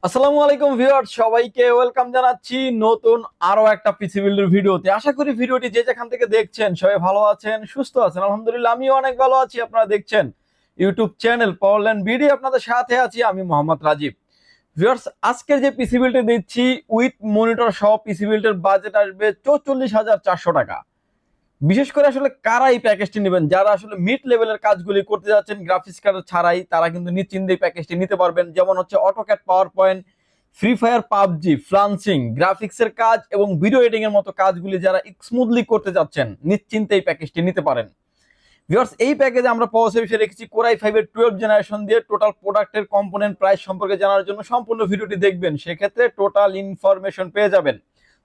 আসসালামু আলাইকুম ভিউয়ার্স, সবাইকে ওয়েলকাম জানাচ্ছি নতুন আরো একটা পিসি বিল্ডের ভিডিওতে। আশা করি ভিডিওটি যে যেখান থেকে দেখছেন সবাই ভালো আছেন, সুস্থ আছেন। আলহামদুলিল্লাহ আমিও অনেক ভালো আছি। আপনারা দেখছেন ইউটিউব চ্যানেল পাওয়ারল্যান্ড বিডি, আপনাদের সাথে আছি আমি মোহাম্মদ রাজীব। ভিউয়ার্স, আজকের যে পিসি বিল্ডটি দিচ্ছি উইথ মনিটর সহ পিসি বিল্ডের বাজেট আসবে 44,400 টাকা। বিশেষ করে আসলে কারা এই প্যাকেজটি নেবেন, যারা আসলে মিড লেভেলের কাজগুলি করতে যাচ্ছেন গ্রাফিক্স কার্ড ছাড়াই, তারা কিন্তু নিশ্চিন্তে এই প্যাকেজটি নিতে পারবেন। যেমন হচ্ছে AutoCAD, power point, free fire, PUBG, freelancing, গ্রাফিক্সের কাজ এবং ভিডিও এডিটিং এর মতো কাজগুলি যারা স্মুথলি করতে যাচ্ছেন নিশ্চিন্তে এই প্যাকেজটি নিতে পারেন। ভিউয়ার্স, এই প্যাকেজে আমরা প্রসেসর হিসেবে রেখেছি কোরাই 5 এর 12 জেনারেশন দিয়ে। টোটাল প্রোডাক্টের কম্পোনেন্ট প্রাইস সম্পর্কে জানার জন্য সম্পূর্ণ ভিডিওটি দেখবেন, সেক্ষেত্রে টোটাল ইনফরমেশন পেয়ে যাবেন।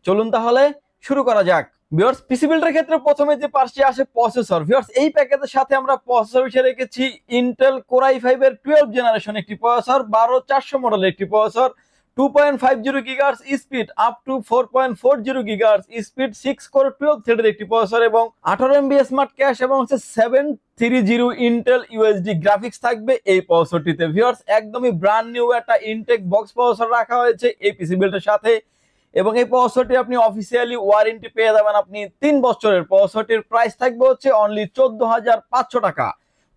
চলুন তাহলে শুরু করা যাক। ভিউয়ার্স, পিসি বিল্ডের ক্ষেত্রে প্রথমে যে পার্টটি আসে প্রসেসর। ভিউয়ার্স, এই প্যাকেজের সাথে আমরা প্রসেসর হিসেবে রেখেছি ইন্টেল কোরাই 5 এর 12 জেনারেশন একটি প্রসেসর, 12400 মডেলের একটি processor, 2.50 gigahertz speed up to 4.40 gigahertz speed, 6 core 12 থ্রেডের একটি প্রসেসর এবং 18 এমবি স্মার্ট ক্যাশ এবং 730 ইন্টেল ইউএসডি গ্রাফিক্স থাকবে এই প্রসেসরটিতে। ভিউয়ার্স, একদমই ব্র্যান্ড নিউ একটা ইনটেক বক্স প্রসেসর রাখা হয়েছে এই পিসি বিল্ডের সাথে এবং এই প্রসেসরটি আপনি অফিসিয়ালি ওয়ারেন্টি পেয়ে যাবেন আপনি 3 বছরের। প্রসেসরটির প্রাইস থাকবে হচ্ছে অনলি 14,500 টাকা।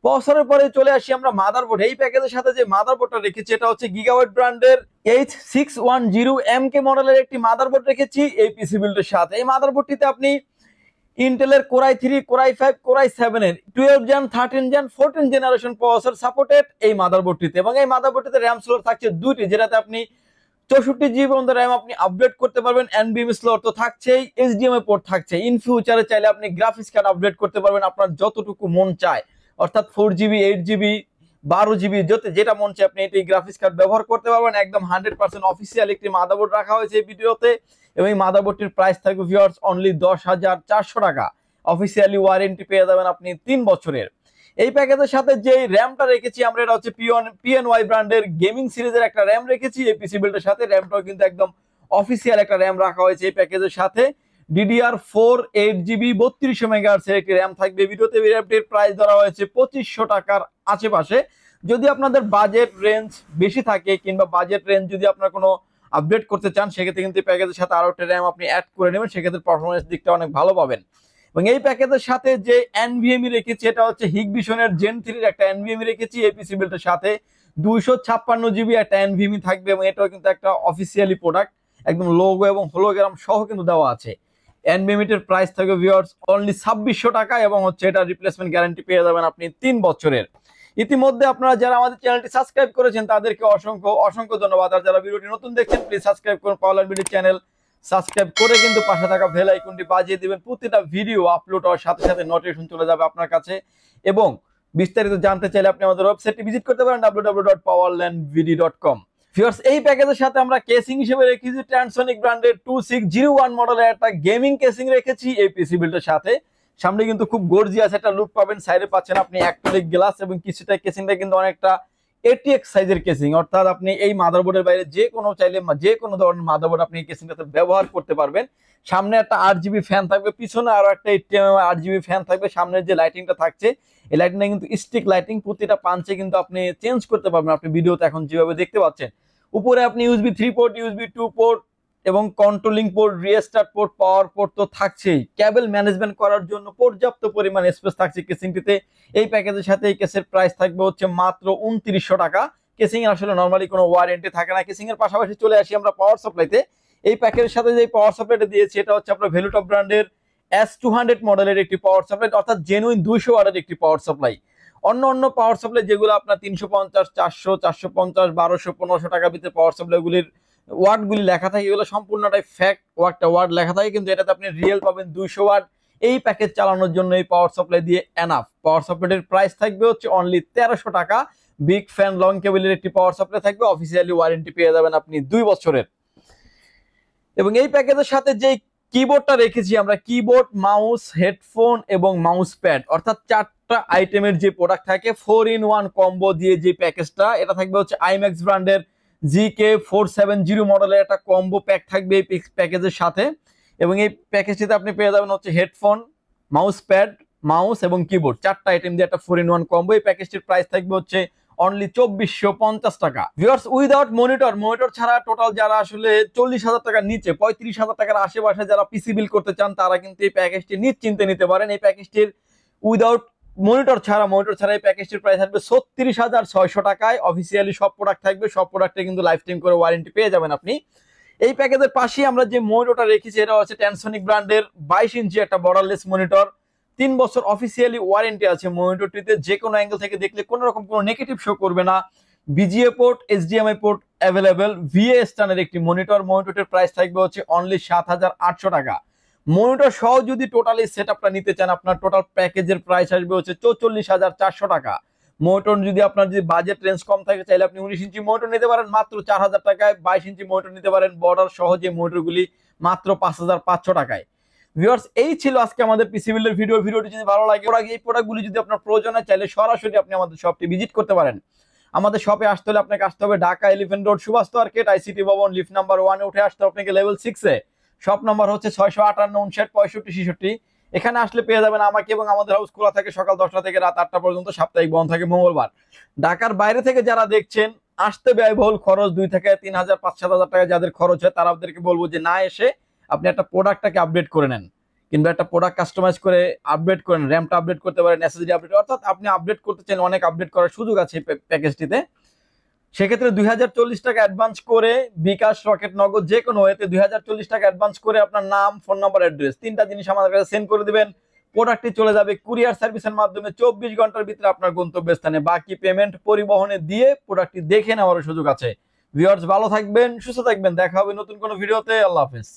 প্রসেসরের পরে চলে আসি আমরা মাদারবোর্ড। এই প্যাকেজের সাথে যে মাদারবোর্ডটা রেখেছি এটা হচ্ছে গিগাওয়াট ব্র্যান্ডের H610MK মডেলের একটি মাদারবোর্ড রেখেছি এই পিসি বিল্ডের সাথে। এই মাদারবোর্ডটিতে আপনি ইন্টেলের কোরাই 3, কোরাই 5, কোরাই 7 এর 12 gen, 13 gen, 14 generation processor supported এই মাদারবোর্ডটিতে। এবং এই মাদারবোর্ডটিতে র্যাম স্লট থাকছে দুইটি, যেটাতে আপনি 64 জিবি পর্যন্ত র্যাম আপনি আপগ্রেড করতে পারবেন। এনবিএম স্লট তো থাকছেই, এইচডিএমআই পোর্ট থাকছে। ইন ফিউচারে চাইলে আপনি গ্রাফিক্স কার্ড আপগ্রেড করতে পারবেন আপনার যতটুকু মন চায়, অর্থাৎ 4 জিবি, 8 জিবি, 12 জিবি, যেটা মন চায় আপনি এই গ্রাফিক্স কার্ড ব্যবহার করতে পারবেন। একদম 100% অফিসিয়াল একটি মাদারবোর্ড রাখা হয়েছে এই ভিডিওতে এবং এই মাদারবোর্ডটির প্রাইস থাকবে ভিউয়ার্স অনলি 10,400 টাকা। অফিসিয়ালি ওয়ারেন্টি পেয়ে যাবেন আপনি 3 বছরের। এই প্যাকেজের সাথে যে র্যামটা রেখেছি আমরা, এটা হচ্ছে পিএনওয়াই ব্র্যান্ডের গেমিং সিরিজের একটা র্যাম রেখেছি এই পিসি বিল্ডের সাথে। র্যামটাও কিন্তু একদম অফিসিয়াল একটা র্যাম রাখা হয়েছে এই প্যাকেজের সাথে। DDR4 8GB 3200 মেগাহার্টজ এর একটি র্যাম থাকবে ভিডিওতে। এই র্যামটির প্রাইস ধরা হয়েছে 2500 টাকার আশেপাশে। যদি আপনাদের বাজেট রেঞ্জ বেশি থাকে কিংবা বাজেট রেঞ্জ যদি আপনার কোনো আপডেট করতে চান, সেক্ষেত্রে কিন্তু এই প্যাকেজের সাথে আরো একটা র্যাম আপনি অ্যাড করে নেবেন, সেক্ষেত্রে পারফরমেন্স দিকটা অনেক ভালো পাবেন। এবং এই প্যাকেজের সাথে যে এনভিএমই রেখেছি এটা হচ্ছে হিগবিশনের জেন 3 এর একটা এনভিএমই রেখেছি এই পিসি বিল্ডের সাথে। 256 জিবি একটা এনভিএমই থাকবে এবং এটাও কিন্তু একটা অফিসিয়ালি প্রোডাক্ট, একদম লোগো এবং হোলোগ্রাম সহ কিন্তু দেওয়া আছে। এনভিএমইটির প্রাইস থাকবে ভিউয়ার্স অনলি 2600 টাকা এবং হচ্ছে এটা রিপ্লেসমেন্ট গ্যারান্টি পেয়ে যাবেন আপনি 3 বছরের। ইতিমধ্যে আপনারা যারা আমাদের চ্যানেলটি সাবস্ক্রাইব করেছেন তাদেরকে অসংখ্য অসংখ্য ধন্যবাদ। আর যারা ভিডিওটি নতুন দেখছেন প্লিজ সাবস্ক্রাইব করুন পাওয়ারল্যান্ড বিডি চ্যানেল। সাবস্ক্রাইব করে কিন্তু পাশে থাকা বেল আইকনটি বাজিয়ে দিবেন, প্রতিটা ভিডিও আপলোড হওয়ার সাথে সাথে নোটিফিকেশন চলে যাবে আপনার কাছে। এবং বিস্তারিত জানতে চাইলে আপনি আমাদের ওয়েবসাইটটি ভিজিট করতে পারেন www.powerlandbd.com। ভিউয়ার্স, এই প্যাকেজের সাথে আমরা কেসিং হিসেবে রেখেছি ট্রান্সোনিক ব্র্যান্ডের 2601 মডেলের একটা গেমিং কেসিং রেখেছি এই পিসি বিল্ডের সাথে। সামনে কিন্তু খুব গর্জিয়াস একটা লুক পাবেন, সাইডে পাচ্ছেন আপনি অ্যাক্রিলিক গ্লাস এবং কিছুটা কেসিংটা কিন্তু অনেকটা ATX সাইজের কেসিং, অর্থাৎ আপনি এই মাদারবোর্ডের বাইরে যে কোনো চাইলে যে কোনো ধরনের মাদারবোর্ড আপনি এই কেসিংটাতে ব্যবহার করতে পারবেন। সামনে একটা 8 জিবি ফ্যান থাকবে, পিছনে আরো একটা 8 জিবি ফ্যান থাকবে। সামনের যে লাইটিংটা থাকছে এই লাইটিংটা কিন্তু স্টিক লাইটিং, প্রতিটা পাঞ্চে কিন্তু আপনি চেঞ্জ করতে পারবেন আপনি ভিডিওতে এখন যেভাবে দেখতে পাচ্ছেন। উপরে আপনি USB 3 পোর্ট, USB 2 পোর্ট এবং কন্ট্রোলিং পোর্ট, রিস্টার্ট পোর্ট, পাওয়ার পোর্ট তো থাকছেই। কেবল ম্যানেজমেন্ট করার জন্য পর্যাপ্ত পরিমাণ স্পেস থাকছে কেসিংটিতে। এই প্যাকেজের সাথে এই কেসের প্রাইস থাকবে হচ্ছে মাত্র 2900 টাকা। কেসিং এর আসলে নরমালি কোনো ওয়ারেন্টি থাকে না। কেসিং এর পাশাপাশি চলে আসি আমরা পাওয়ার সাপ্লাইতে। এই প্যাকেজের সাথে যে পাওয়ার সাপ্লাইটা দিয়েছি এটা হচ্ছে আপনার ভ্যালুটপ ব্র্যান্ডের S200 মডেলের একটি পাওয়ার সাপ্লাই, অর্থাৎ জেনুইন 200 ওয়াটের একটি পাওয়ার সাপ্লাই। অন্য পাওয়ার সাপ্লাই যেগুলো আপনার 350, 400, 450, 1200, 1500 টাকার ভিতরে পাওয়ার সাপ্লাইগুলির ওয়াটগুলি লেখা থাকে, এগুলো সম্পূর্ণটাই ফ্যাক্ট, ওয়াটটা ওয়াট লেখা থাকে, কিন্তু এটাতে আপনি রিয়েল পাবেন 200 ওয়াট। এই প্যাকেজ চালানোর জন্য এই পাওয়ার সাপ্লাই দিয়ে এনাফ। পাওয়ার সাপ্লাইয়ের প্রাইস থাকবে হচ্ছে অনলি 1300 টাকা। বিগ ফ্যান লং কেবলের একটি পাওয়ার সাপ্লাই থাকবে, অফিসিয়ালি ওয়ারেন্টি পেয়ে যাবেন আপনি 2 বছরের। এবং এই প্যাকেজের সাথে যে কিবোর্ডটা রেখেছি আমরা, কিবোর্ড, মাউস, হেডফোন এবং মাউস প্যাড, অর্থাৎ 4টা আইটেমের যে প্রোডাক্ট থাকে 4-in-1 কম্বো দিয়ে যে প্যাকেজটা, এটা থাকবে হচ্ছে আইম্যাক্স ব্র্যান্ডের GK470 মডেলের একটা কম্বো প্যাক থাকবে এই প্যাকেজের সাথে। এবং এই প্যাকেজটিতে আপনি পেয়ে যাবেন হচ্ছে হেডফোন, মাউস প্যাড, মাউস এবং কিবোর্ড, 4টা আইটেম দিয়ে একটা 4-in-1 কম্বো। এই প্যাকেজটির প্রাইস থাকবে হচ্ছে অনলি 2450 টাকা। ভিউয়ার্স উইদাউট মনিটর ছাড়া টোটাল যারা আসলে 40,000 টাকার নিচে 35,000 টাকার আশেপাশে যারা পিসি বিল করতে চান তারা কিন্তু এই প্যাকেজটি নিশ্চিন্তে নিতে পারেন। এই প্যাকেজটির উইদাউট মনিটর ছাড়া এই প্যাকেজটির প্রাইস থাকবে 36,600 টাকায়। অফিসিয়ালি সব প্রোডাক্ট থাকবে, সব প্রোডাক্টে কিন্তু লাইফ টাইম করে ওয়ারেন্টি পেয়ে যাবেন আপনি। এই প্যাকেজের পাশেই আমরা যে মনিটরটা রেখেছি এটা হচ্ছে ট্যানসনিক ব্র্যান্ডের 22 ইঞ্চি একটা বর্ডারলেস মনিটর। 3 বছর অফিসিয়ালি ওয়ারেন্টি আছে মনিটরটিতে। যে কোনো অ্যাঙ্গেল থেকে দেখলে কোনো রকম কোনো নেগেটিভ শো করবে না। VGA port, HDMI port available. VA standard একটি মনিটরটির প্রাইস থাকবে হচ্ছে অনলি 7,800 টাকা। মনিটর সহ যদি টোটালি সেটআপটা নিতে চান আপনার টোটাল প্যাকেজের প্রাইস আসবে হচ্ছে 44,400 টাকা। মনিটর যদি আপনার যদি বাজেট রেঞ্জ কম থাকে চাইলে আপনি 19 ইঞ্চি মনিটর নিতে পারেন মাত্র 4,000 টাকায়। 22 ইঞ্চি মনিটর নিতে পারেন বর্ডার সহ যে মনিটরগুলি মাত্র 5,500 টাকায়। ভিউয়ার্স এই ছিল আজকে আমাদের পিসি বিল্ডের ভিডিওটি যদি ভালো লাগে এই প্রোডাক্টগুলি যদি আপনার প্রয়োজন হয় চাইলে সরাসরি আপনি আমাদের শপটি ভিজিট করতে পারেন। আমাদের শপে আসতে হলে আপনাকে আসতে হবে Dhaka elephant road Subhash market ICT Bhaban lift number 1 এ উঠে আসতে হবে আপনাকে লেভেল 6 এ। শপ নাম্বার হচ্ছে 658 59 65 66। এখানে আসলে পেয়ে যাবেন আমাকে এবং আমাদের হাউস খোলা থাকে সকাল 10টা থেকে রাত 8টা পর্যন্ত, সাপ্তাহিক বন্ধ থাকে মঙ্গলবার। ঢাকার বাইরে থেকে যারা দেখছেন আসতে ব্যয়বহুল খরচ 2 থেকে 3,000 5,000 টাকা যাদের খরচ হয় তাদেরকে বলবো যে না এসে আপনি একটা প্রোডাক্টটাকে আপডেট করে নেন, কিংবা একটা প্রোডাক্ট কাস্টমাইজ করে আপডেট করেন, র্যামটা আপডেট করতে পারেন, এসএসডি আপডেট, অর্থাৎ আপনি আপডেট করতে চান অনেক আপডেট করার সুযোগ আছে প্যাকেজটিতে। সেক্ষেত্রে 2,040 টাকা অ্যাডভান্স করে বিকাশ, রকেট, নগদ যে কোনো ওয়েতে 2,040 টাকা অ্যাডভান্স করে আপনার নাম, ফোন নাম্বার, অ্যাড্রেস 3টা জিনিস আমাদের কাছে সেন্ড করে দিবেন। প্রোডাক্টটি চলে যাবে কুরিয়ার সার্ভিসের মাধ্যমে 24 ঘন্টার ভিতরে আপনার গন্তব্যস্থানে। বাকি পেমেন্ট পরিবহনে দিয়ে প্রোডাক্টটি দেখে নেওয়ার সুযোগ আছে। ভিউয়ার্স ভালো থাকবেন, সুস্থ থাকবেন, দেখা হবে নতুন কোনো ভিডিওতে। আল্লাহ হাফেজ।